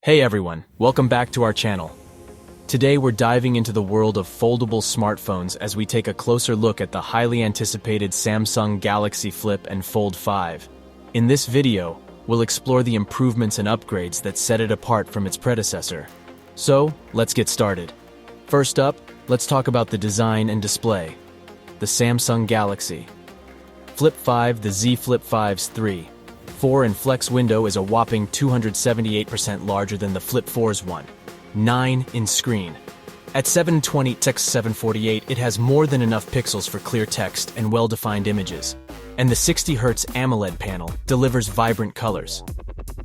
Hey everyone, welcome back to our channel. Today we're diving into the world of foldable smartphones as we take a closer look at the highly anticipated Samsung Galaxy Flip and Fold 5. In this video, we'll explore the improvements and upgrades that set it apart from its predecessor. So, let's get started. First up, let's talk about the design and display. The Samsung Galaxy Flip 5. The Z Flip 5's 3.4 and flex window is a whopping 278% larger than the Flip 4's 1.9 in screen. At 720x748, it has more than enough pixels for clear text and well-defined images. And the 60Hz AMOLED panel delivers vibrant colors.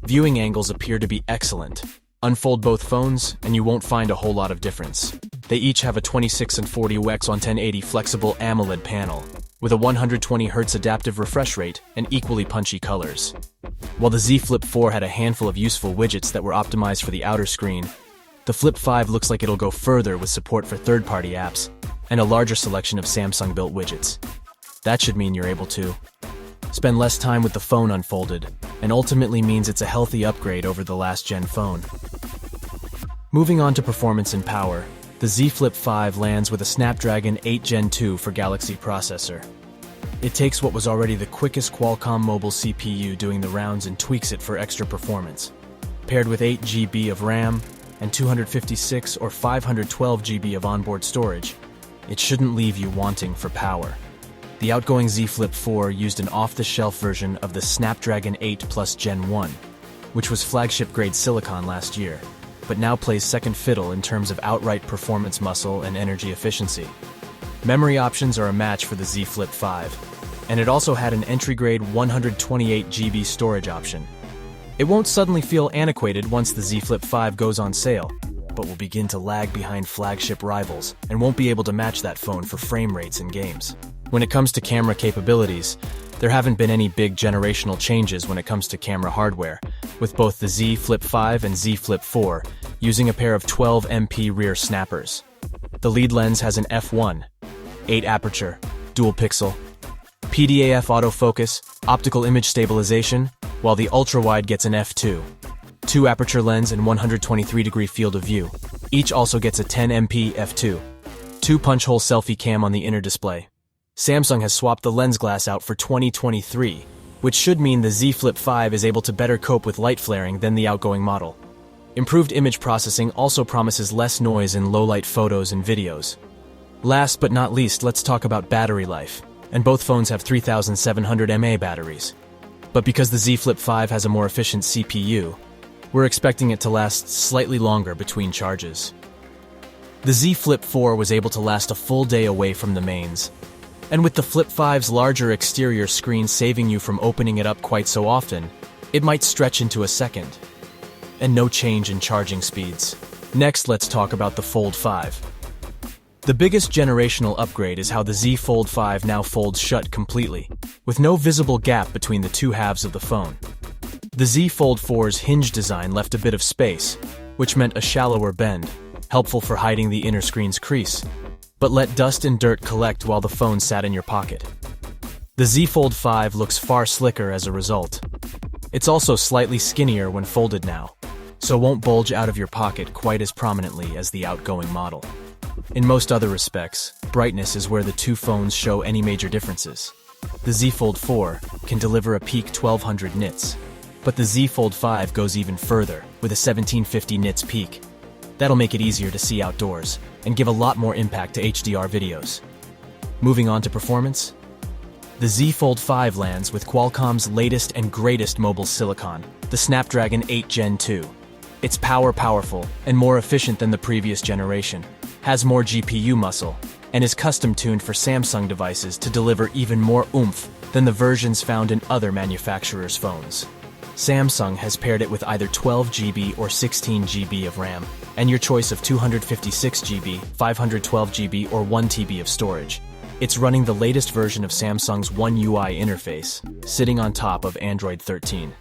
Viewing angles appear to be excellent. Unfold both phones, and you won't find a whole lot of difference. They each have a 26 and 40x on 1080 flexible AMOLED panel, with a 120Hz adaptive refresh rate and equally punchy colors. While the Z Flip 4 had a handful of useful widgets that were optimized for the outer screen, the Flip 5 looks like it'll go further with support for third-party apps and a larger selection of Samsung-built widgets. That should mean you're able to spend less time with the phone unfolded, and ultimately means it's a healthy upgrade over the last-gen phone. Moving on to performance and power, the Z Flip 5 lands with a Snapdragon 8 Gen 2 for Galaxy processor. It takes what was already the quickest Qualcomm mobile CPU doing the rounds and tweaks it for extra performance. Paired with 8 GB of RAM and 256 or 512 GB of onboard storage, it shouldn't leave you wanting for power. The outgoing Z Flip 4 used an off-the-shelf version of the Snapdragon 8 Plus Gen 1, which was flagship-grade silicon last year, but now plays second fiddle in terms of outright performance muscle and energy efficiency. Memory options are a match for the Z Flip 5, and it also had an entry-grade 128 GB storage option. It won't suddenly feel antiquated once the Z Flip 5 goes on sale, but will begin to lag behind flagship rivals and won't be able to match that phone for frame rates in games. When it comes to camera capabilities, there haven't been any big generational changes when it comes to camera hardware, with both the Z Flip 5 and Z Flip 4 using a pair of 12MP rear snappers. The lead lens has an f1.8 aperture, dual pixel, PDAF autofocus, optical image stabilization, while the ultra-wide gets an f2.2 aperture lens and 123-degree field of view. Each also gets a 10MP f2.2 punch-hole selfie cam on the inner display. Samsung has swapped the lens glass out for 2023, which should mean the Z Flip 5 is able to better cope with light flaring than the outgoing model. Improved image processing also promises less noise in low-light photos and videos. Last but not least, let's talk about battery life, and both phones have 3700 mAh batteries. But because the Z Flip 5 has a more efficient CPU, we're expecting it to last slightly longer between charges. The Z Flip 4 was able to last a full day away from the mains, and with the Flip 5's larger exterior screen saving you from opening it up quite so often, it might stretch into a second. And no change in charging speeds. Next, let's talk about the Fold 5. The biggest generational upgrade is how the Z Fold 5 now folds shut completely, with no visible gap between the two halves of the phone. The Z Fold 4's hinge design left a bit of space, which meant a shallower bend, helpful for hiding the inner screen's crease, but let dust and dirt collect while the phone sat in your pocket. The Z Fold 5 looks far slicker as a result. It's also slightly skinnier when folded now, so won't bulge out of your pocket quite as prominently as the outgoing model. In most other respects, brightness is where the two phones show any major differences. The Z Fold 4 can deliver a peak 1200 nits, but the Z Fold 5 goes even further, with a 1750 nits peak. That'll make it easier to see outdoors, and give a lot more impact to HDR videos. Moving on to performance, the Z Fold 5 lands with Qualcomm's latest and greatest mobile silicon, the Snapdragon 8 Gen 2. It's powerful and more efficient than the previous generation, has more GPU muscle, and is custom-tuned for Samsung devices to deliver even more oomph than the versions found in other manufacturers' phones. Samsung has paired it with either 12 GB or 16 GB of RAM, and your choice of 256 GB, 512 GB, or 1 TB of storage. It's running the latest version of Samsung's One UI interface, sitting on top of Android 13.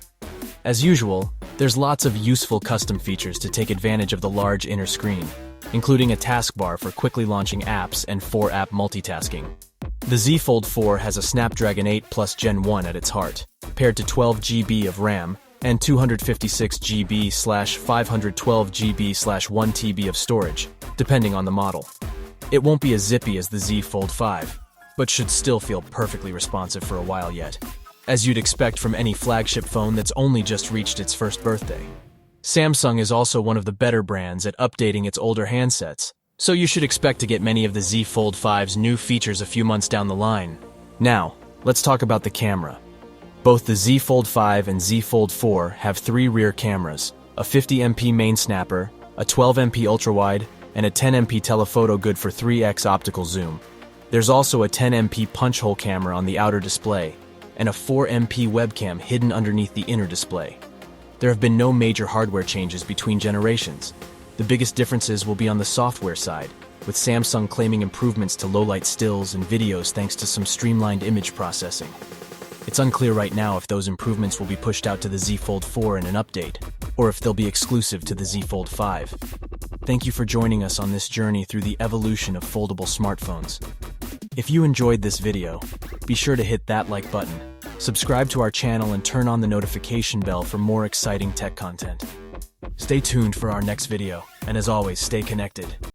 As usual, there's lots of useful custom features to take advantage of the large inner screen, including a taskbar for quickly launching apps and 4-app multitasking. The Z Fold 4 has a Snapdragon 8 Plus Gen 1 at its heart, paired to 12 GB of RAM and 256GB/512GB/1 TB of storage, depending on the model. It won't be as zippy as the Z Fold 5, but should still feel perfectly responsive for a while yet, as you'd expect from any flagship phone that's only just reached its first birthday. Samsung is also one of the better brands at updating its older handsets, so you should expect to get many of the Z Fold 5's new features a few months down the line. Now, let's talk about the camera. Both the Z Fold 5 and Z Fold 4 have 3 rear cameras, a 50MP main snapper, a 12MP ultrawide, and a 10MP telephoto good for 3x optical zoom. There's also a 10MP punch hole camera on the outer display, and a 4MP webcam hidden underneath the inner display. There have been no major hardware changes between generations. The biggest differences will be on the software side, with Samsung claiming improvements to low-light stills and videos thanks to some streamlined image processing. It's unclear right now if those improvements will be pushed out to the Z Fold 4 in an update, or if they'll be exclusive to the Z Fold 5. Thank you for joining us on this journey through the evolution of foldable smartphones. If you enjoyed this video, be sure to hit that like button, subscribe to our channel, and turn on the notification bell for more exciting tech content. Stay tuned for our next video, and as always, stay connected.